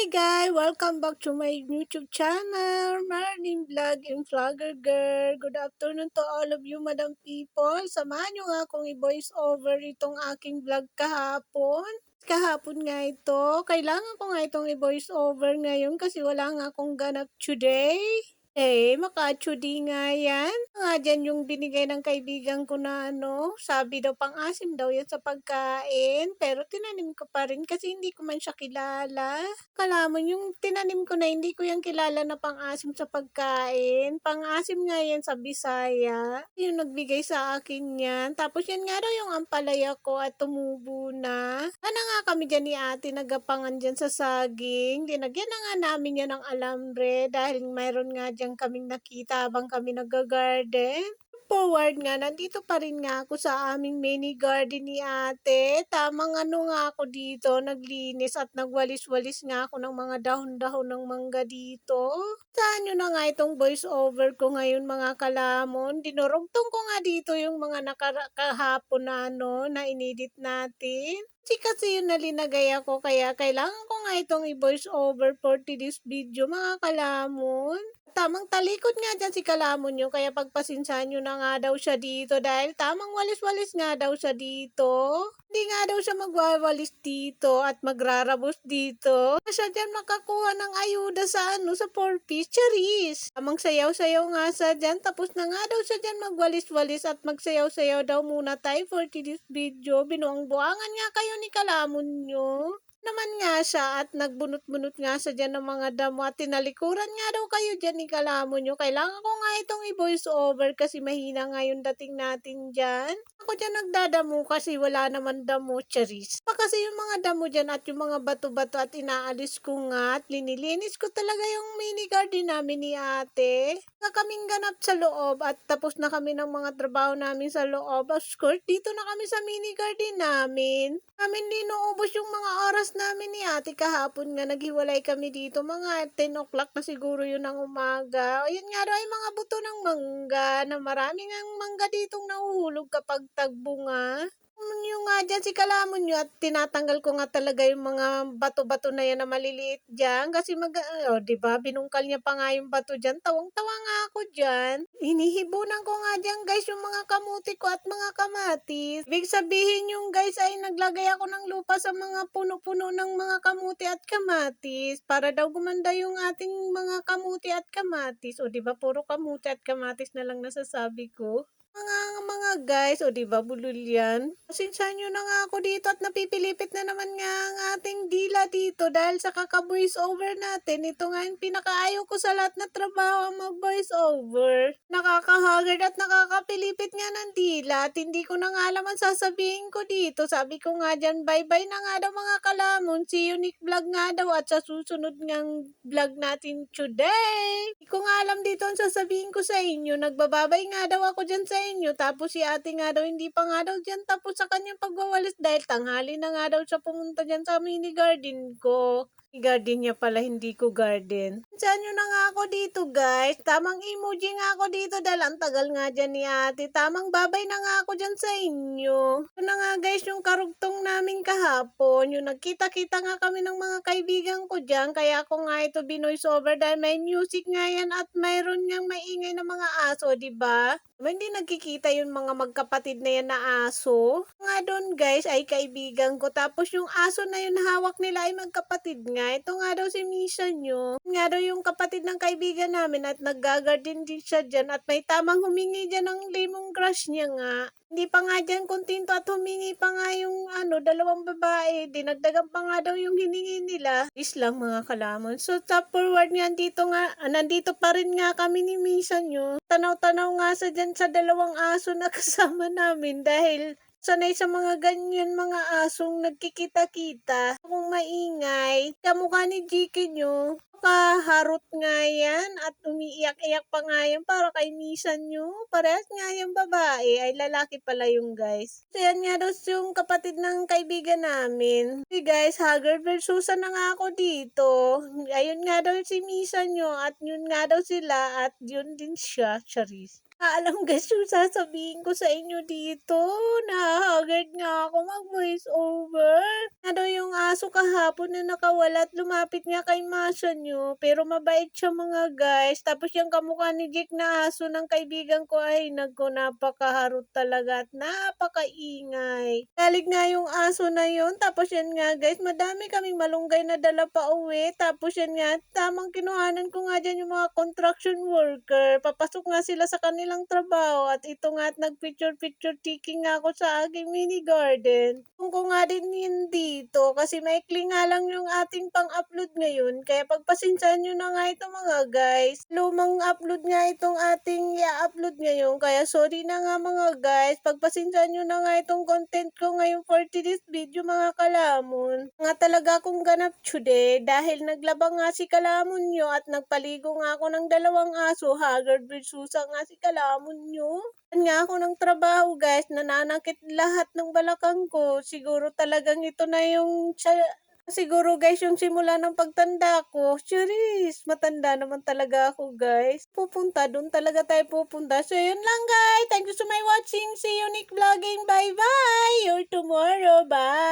Hi guys! Welcome back to my YouTube channel, Marlene Vlog and Vlogger Girl. Good afternoon to all of you, Madam People. Samahan nyo nga akong i-voice over itong aking vlog kahapon. Kahapon nga ito. Kailangan ko nga itong i-voice over ngayon kasi wala nga akong ganap today. Maka-chudi nga yan. Nga dyan yung binigay ng kaibigan ko na sabi daw pang-asim daw yan sa pagkain. Pero tinanim ko pa rin kasi hindi ko man siya kilala. Kalamon yung tinanim ko na hindi ko yan kilala na pang-asim sa pagkain. Pang-asim nga yan sa Bisaya. Yung nagbigay sa akin yan. Tapos yan nga daw yung ampalaya ko at tumubo na. Ano nga kami dyan ni ate nagapangan dyan sa saging. Dinagyan na nga namin yan ng alambre dahil mayroon nga dyan kaming nakita habang kami nag-garden. Forward nga, nandito pa rin nga ako sa aming mini garden ni ate. Tamang nga ako dito, naglinis at nagwalis-walis nga ako ng mga dahon-dahon ng mangga dito. Saan nyo na nga itong voice over ko ngayon mga kalamon? Dinurugtong ko nga dito yung mga kahapon na na inedit natin. Kasi yun nalinagay ako kaya kailangan ko nga itong i-voice over for today's video mga kalamon. Tamang talikod nga dyan si kalamon nyo kaya pagpasinsahan nyo na nga daw siya dito dahil tamang walis-walis nga daw siya dito. Hindi nga daw siya magwawalis dito at magrarabos dito. Siya dyan makakuha ng ayuda sa sa 4-piece charis. Tamang sayaw-sayaw nga sa dyan tapos na nga daw siya dyan magwalis-walis at magsayaw-sayaw daw muna tayo for today's video. Binuang-buangan nga kayo ni kalamon nyo naman nga siya at nagbunot-bunot nga sa dyan ng mga damo at tinalikuran nga daw kayo dyan ni kalamon nyo. Kailangan ko nga itong i-voice over kasi mahina nga yung dating natin dyan. Ako dyan nagdadamo kasi wala naman damo, charis. Kasi yung mga damo dyan at yung mga bato-bato at inaalis ko nga at linilinis ko talaga yung mini garden namin ni ate. Nga kaming ganap sa loob at tapos na kami ng mga trabaho namin sa loob. Of course, dito na kami sa mini garden namin. Namin dinuubos yung mga oras namin ni ate kahapon nga naghiwalay kami dito. Mga 10 o'clock na siguro yun ng umaga. Ayun nga daw ay mga buto ng mangga na maraming ang mangga ditong nahuhulog kapag tagbunga. Yung nga dyan si kalamon nyo at tinatanggal ko nga talaga yung mga bato-bato na yan na maliliit dyan kasi diba binungkal niya pa nga yung bato dyan, tawang-tawa nga ako dyan. Hinihibunan ko nga dyan guys yung mga kamuti ko at mga kamatis. Ibig sabihin yung guys ay naglagay ako ng lupa sa mga puno-puno ng mga kamuti at kamatis para daw gumanda yung ating mga kamuti at kamatis. O diba puro kamuti at kamatis na lang nasasabi ko. Mga guys, o diba bulol yan? Pasensyahan nyo na nga ako dito at napipilipit na naman nga ang ating dila dito dahil sa kaka-voice over natin. Ito nga yung pinakaayaw ko sa lahat na trabaho ang mag-voice over. Nakakahagard at nakakapilipit nga ng dila at hindi ko na nga alam ang sasabihin ko dito. Sabi ko nga dyan, bye-bye na nga daw mga kalamon. See you next vlog nga daw at sa susunod ngang vlog natin today. Hindi ko nga alam dito ang sasabihin ko sa inyo. Nagbababay nga daw ako dyan sa inyo. Tapos si ate nga daw hindi pa nga daw dyan tapos sa kanyang pagwawalis dahil tanghali na nga daw siya pumunta dyan sa mini garden ko. Garden niya pala, hindi ko garden. Saan nyo na nga ako dito guys? Tamang emoji nga ako dito dahil ang tagal nga dyan ni ate. Tamang babay na nga ako dyan sa inyo. Ito na nga guys yung karugtong namin kahapon. Yung nagkita-kita nga kami ng mga kaibigan ko dyan. Kaya ako nga ito binoise over dahil may music nga yan at mayroon ngang maingay na mga aso, diba? Hindi nagkikita yung mga magkapatid na yan na aso. Nga doon guys ay kaibigan ko. Tapos yung aso na yun hawak nila ay magkapatid nga. Ito nga daw si Misha nyo. Nga daw yung kapatid ng kaibigan namin at nag-garden din siya dyan. At may tamang humingi dyan ng lemongrass niya nga. Hindi pa nga dyan kontento at humingi pa nga yung dalawang babae. Dinagdagan pa nga daw yung hiningi nila. Is lang mga kalamon. So top forward nga nandito pa rin nga kami ni Misha nyo. Tanaw-tanaw nga sa dyan sa dalawang aso na kasama namin dahil sanay sa mga ganyan mga asong nagkikita-kita. Kung maingay, kamukha ni GK nyo, kaharot nga yan at umiiyak-iyak pa nga yan para kay Misan nyo. Parehas nga yung babae, ay lalaki pala yung guys. So yan nga daw yung kapatid ng kaibigan namin. Si guys, Haggard versus na nga ako dito. Ayun nga daw si Misan nyo at yun nga daw sila at yun din siya, Charis. Alam guys yung sasabihin ko sa inyo dito, nahahaggard nga ako mag-voice over. Ano yung aso kahapon na nakawala at lumapit nga kay masa niyo, pero mabait siya mga guys. Tapos yung kamukha ni Jake na aso ng kaibigan ko ay nagko napakaharot talaga at napakaingay. Galig nga yung aso na yun, tapos yan nga guys, madami kaming malunggay na dala pa uwi. Tapos yan nga, tamang kinuhanan ko nga dyan yung mga construction worker. Papasok nga sila sa kanilang trabaho at ito nga at nag-picture-picture taking nga ako sa aking mini garden. Kung ko nga din yun dito kasi maikli nga lang yung ating pang-upload ngayon. Kaya pagpasensyahan nyo na nga ito mga guys. Lumang upload nga itong ating i-upload ngayon. Kaya sorry na nga mga guys. Pagpasensyahan nyo na nga itong content ko ngayon for today's video mga kalamon. Nga talaga akong ganap today dahil naglaba nga si kalamon nyo at nagpaligo nga ako ng dalawang aso. Haggard versus nga si kalamon nyo. Nga ako ng trabaho guys, nananakit lahat ng balakang ko. Siguro talagang ito na yung siguro guys yung simula ng pagtanda ko. Charis, matanda naman talaga ako guys. Pupunta, doon talaga tayo pupunta. So yun lang guys. Thank you so much watching. See you next vlogging. Bye bye. Your tomorrow. Bye.